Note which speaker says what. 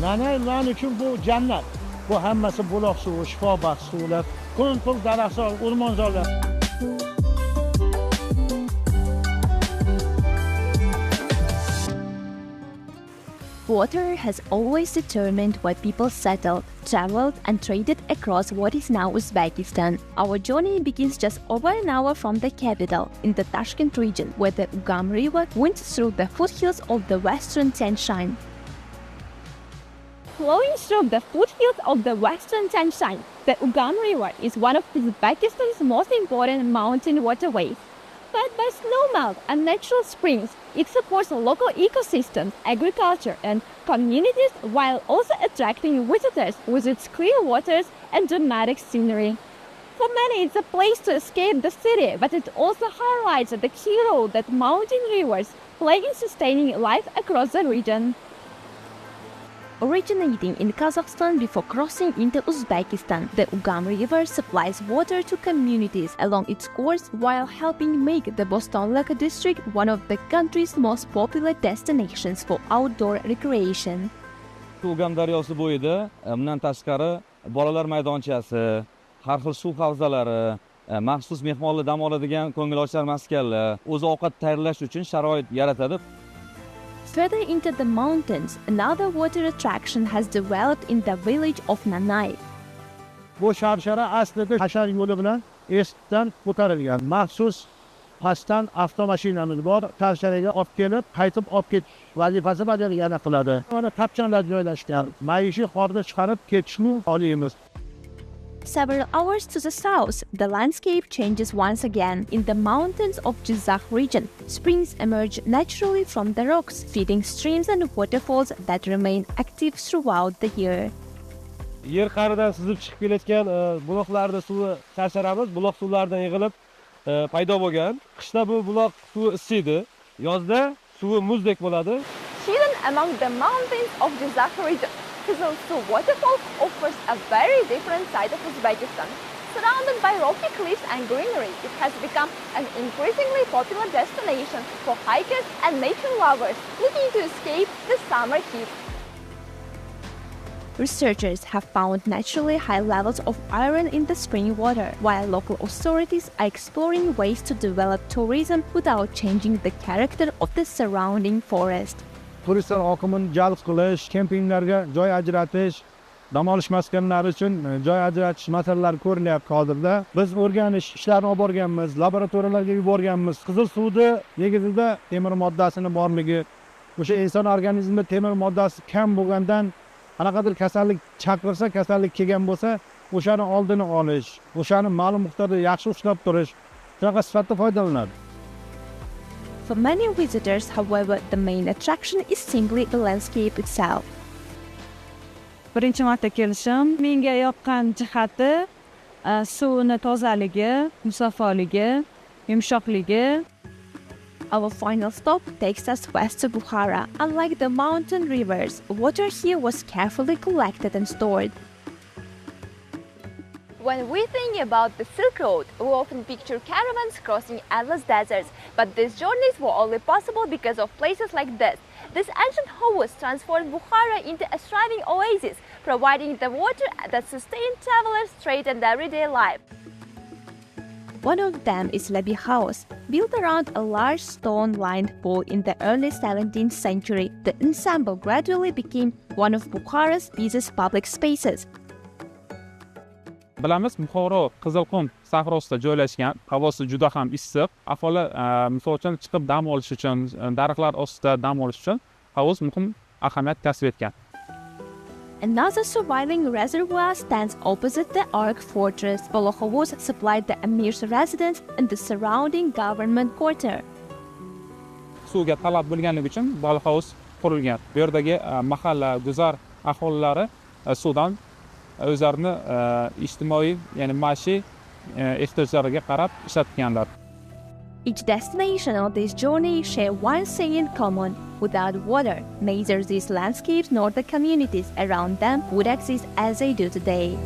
Speaker 1: Nanaylar uchun bu jannat. Bu hammasi buloq suvi, shifobaxsh suvlar, ko'l daraxtzor, o'rmonzorlar.
Speaker 2: Water has always determined why people settled, traveled, and traded across what is now Uzbekistan. Our journey begins just over an hour from the capital, in the Tashkent region, where the Ugam River winds through the foothills of the western Tian Shan. Flowing through the foothills of the western Tian Shan, the Ugam River is one of Uzbekistan's most important mountain waterways. Fed by snowmelt and natural springs, it supports local ecosystems, agriculture, and communities while also attracting visitors with its clear waters and dramatic scenery. For many, it's a place to escape the city, but it also highlights the key role that mountain rivers play in sustaining life across the region. Originating in Kazakhstan before crossing into Uzbekistan, the Ugam River supplies water to communities along its course while helping make the Bostonlik district one of the country's most popular destinations for outdoor recreation.
Speaker 3: Ugam daryosi bo'yida bundan tashqari bolalar maydonchasi, har xil suv havzalari, maxsus mehmonlar dam oladigan ko'ngilochar maskanlar, o'zi ovqat tayyorlash uchun sharoit yaratadi.
Speaker 2: Further into the mountains, another water attraction has developed in the village of Nanay.
Speaker 1: Bu sharshara aslida hashar yo'li bilan Estdan ko'tarilgan. Maxsus pastdan avtomashinamiz bor, sharsharaga olib kelib, qaytib olib ketish vazifasi bajargani qiladi. Mana tapchanlar joylashgan. Maishiy horda chiqarib ketishni oliymiz.
Speaker 2: Several hours to the south, the landscape changes once again. In the mountains of Jizakh region, springs emerge naturally from the rocks, feeding streams and waterfalls that remain active throughout the year.
Speaker 3: Yer qa'ridan sizib chiqib kelayotgan buloqlarda suvi sharsharamiz, buloq suvlaridan yig'ilib paydo bo'lgan. Qishda bu buloq suvi isiydi, yozda suvi muzdek bo'ladi.
Speaker 2: Hidden among the mountains of Jizakh region, Kizilsuv waterfall offers a very different side of Uzbekistan. Surrounded by rocky cliffs and greenery, it has become an increasingly popular destination for hikers and nature lovers looking to escape the summer heat. Researchers have found naturally high levels of iron in the spring water, while local authorities are exploring ways to develop tourism without changing the character of the surrounding forest.
Speaker 1: Turistlar oqimini jalb qilish, kempinglarga joy ajratish, dam olish maskanlari uchun joy ajratish masalalari ko'rilyapti hozirda. Biz o'rganish ishlarini olib borganmiz, laboratoriyalarga yuborganmiz. Qizil suvda negizida temir moddasini borligi, o'sha inson organizmida temir moddasi kam bo'lgandan qanaqadir kasallik chaqirsa, kasallik kelgan bo'lsa, o'shani oldini olish, o'shani ma'lum miqdorda yaxshi ushlab turish, shunaqa sifatda foydalanadi.
Speaker 2: For many visitors, however, the main attraction is simply the landscape itself.
Speaker 4: Birinchi marta kelishim, menga yoqqan jihati suvni tozaligi, musafoligi, yumshoqligi.
Speaker 2: Our final stop takes us west to Bukhara. Unlike the mountain rivers, water here was carefully collected and stored. When we think about the Silk Road, we often picture caravans crossing endless deserts, but these journeys were only possible because of places like this. This ancient Hovuz transformed Bukhara into a thriving oasis, providing the water that sustained travelers' trade and everyday life. One of them is Labi House. Built around a large stone-lined pool in the early 17th century, the ensemble gradually became one of Bukhara's busiest public spaces.
Speaker 5: Bilamiz, Buxoro Qizilqum sahrosida joylashgan, havosi juda ham issiq. Aholi misol uchun chiqib dam olish uchun, daraxtlar ostida dam olish uchun hovuz muhim ahamiyat kasb etgan.
Speaker 2: Another surviving reservoir stands opposite the Ark Fortress. Bolohovuz supplied the emir's residence and the surrounding government quarter.
Speaker 5: Suvga talab bo'lganligi uchun Bolohovuz qurilgan. Bu yerdagi mahalla, guzar aholilari suvdan o'zlarini ijtimoiy, ya'ni maishiy ehtiyojlariga qarab ishlatganlar.
Speaker 2: Each destination on this journey share one thing in common. Without water, neither these landscapes nor the communities around them would exist as they do today.